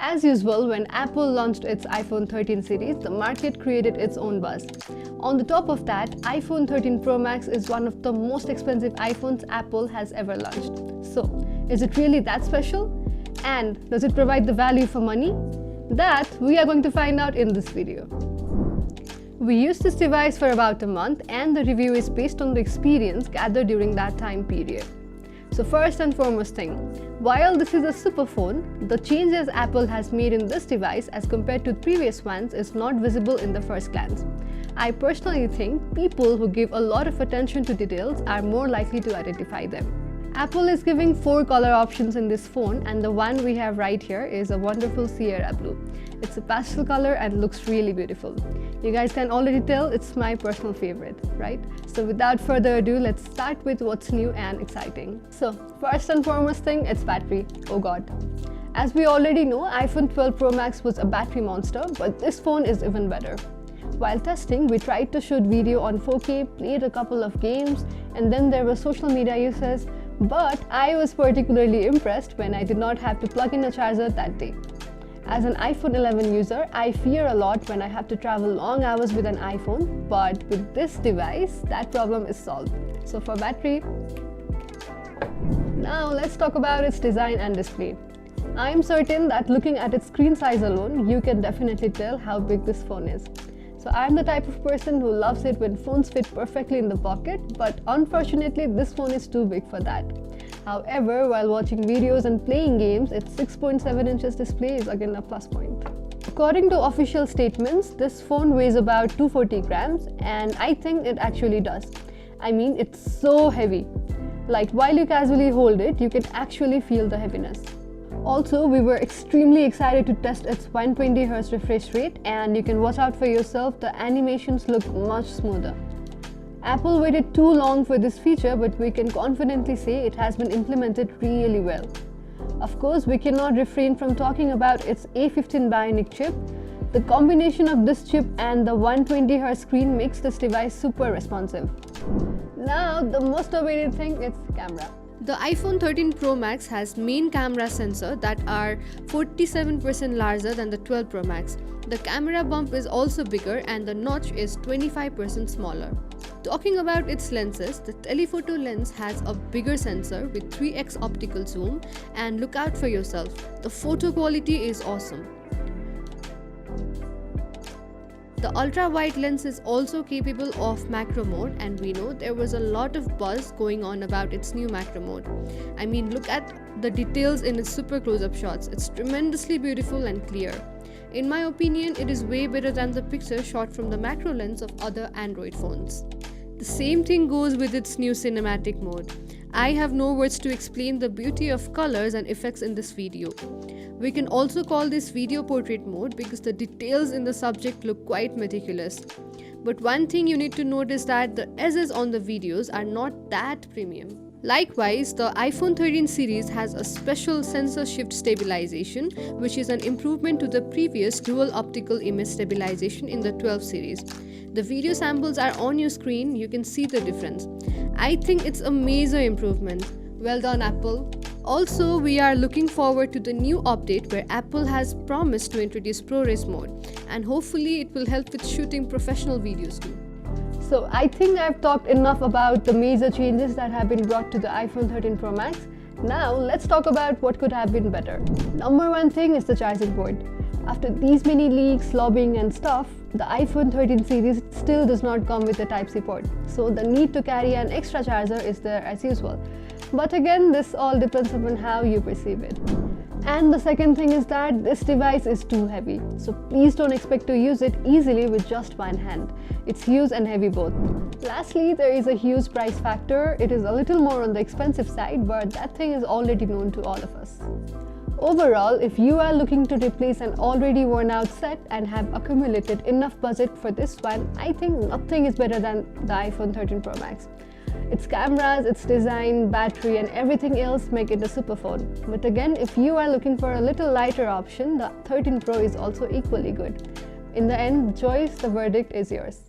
As usual, when Apple launched its iPhone 13 series, the market created its own buzz. On the top of that, iPhone 13 Pro Max is one of the most expensive iPhones Apple has ever launched. So, is it really that special? And does it provide the value for money? That we are going to find out in this video. We used this device for about a month and the review is based on the experience gathered during that time period. So first and foremost thing, while this is a super phone, the changes Apple has made in this device as compared to previous ones is not visible in the first glance. I personally think people who give a lot of attention to details are more likely to identify them. Apple is giving 4 color options in this phone and the one we have right here is a wonderful Sierra Blue. It's a pastel color and looks really beautiful. You guys can already tell it's my personal favorite, right? So without further ado, let's start with what's new and exciting. So first and foremost thing, it's battery. Oh god. As we already know, iPhone 12 Pro Max was a battery monster, but this phone is even better. While testing, we tried to shoot video on 4K, played a couple of games, and then there were social media uses, but I was particularly impressed when I did not have to plug in a charger that day. As an iPhone 11 user, I fear a lot when I have to travel long hours with an iPhone, but with this device, that problem is solved. So for battery, now let's talk about its design and display. I am certain that looking at its screen size alone, you can definitely tell how big this phone is. So I'm the type of person who loves it when phones fit perfectly in the pocket, but unfortunately this phone is too big for that. However, while watching videos and playing games, its 6.7 inches display is again a plus point. According to official statements, this phone weighs about 240 grams and I think it actually does. I mean, it's so heavy. Like while you casually hold it, you can actually feel the heaviness. Also, we were extremely excited to test its 120Hz refresh rate and you can watch out for yourself, the animations look much smoother. Apple waited too long for this feature, but we can confidently say it has been implemented really well. Of course, we cannot refrain from talking about its A15 Bionic chip. The combination of this chip and the 120Hz screen makes this device super responsive. Now, the most awaited thing is camera. The iPhone 13 Pro Max has main camera sensor that are 47% larger than the 12 Pro Max. The camera bump is also bigger and the notch is 25% smaller. Talking about its lenses, the telephoto lens has a bigger sensor with 3x optical zoom and look out for yourself, the photo quality is awesome. The ultra-wide lens is also capable of macro mode and we know there was a lot of buzz going on about its new macro mode. I mean, look at the details in its super close-up shots, it's tremendously beautiful and clear. In my opinion, it is way better than the picture shot from the macro lens of other Android phones. The same thing goes with its new cinematic mode. I have no words to explain the beauty of colors and effects in this video. We can also call this video portrait mode because the details in the subject look quite meticulous. But one thing you need to note is that the edges on the videos are not that premium. Likewise, the iPhone 13 series has a special sensor shift stabilization, which is an improvement to the previous dual optical image stabilization in the 12 series. The video samples are on your screen, you can see the difference. I think it's a major improvement. Well done, Apple. Also, we are looking forward to the new update where Apple has promised to introduce ProRes mode and hopefully it will help with shooting professional videos too. So I think I've talked enough about the major changes that have been brought to the iPhone 13 Pro Max. Now let's talk about what could have been better. Number one thing is the charging port. After these many leaks, lobbying and stuff, the iPhone 13 series still does not come with a Type-C port. So the need to carry an extra charger is there as usual. But again, this all depends upon how you perceive it. And the second thing is that this device is too heavy. So please don't expect to use it easily with just one hand. It's huge and heavy both. Lastly, there is a huge price factor. It is a little more on the expensive side, but that thing is already known to all of us. Overall, if you are looking to replace an already worn out set and have accumulated enough budget for this one, I think nothing is better than the iPhone 13 Pro Max. Its cameras, its design, battery and everything else make it a super phone. But again, if you are looking for a little lighter option, the 13 Pro is also equally good. In the end, the choice, the verdict is yours.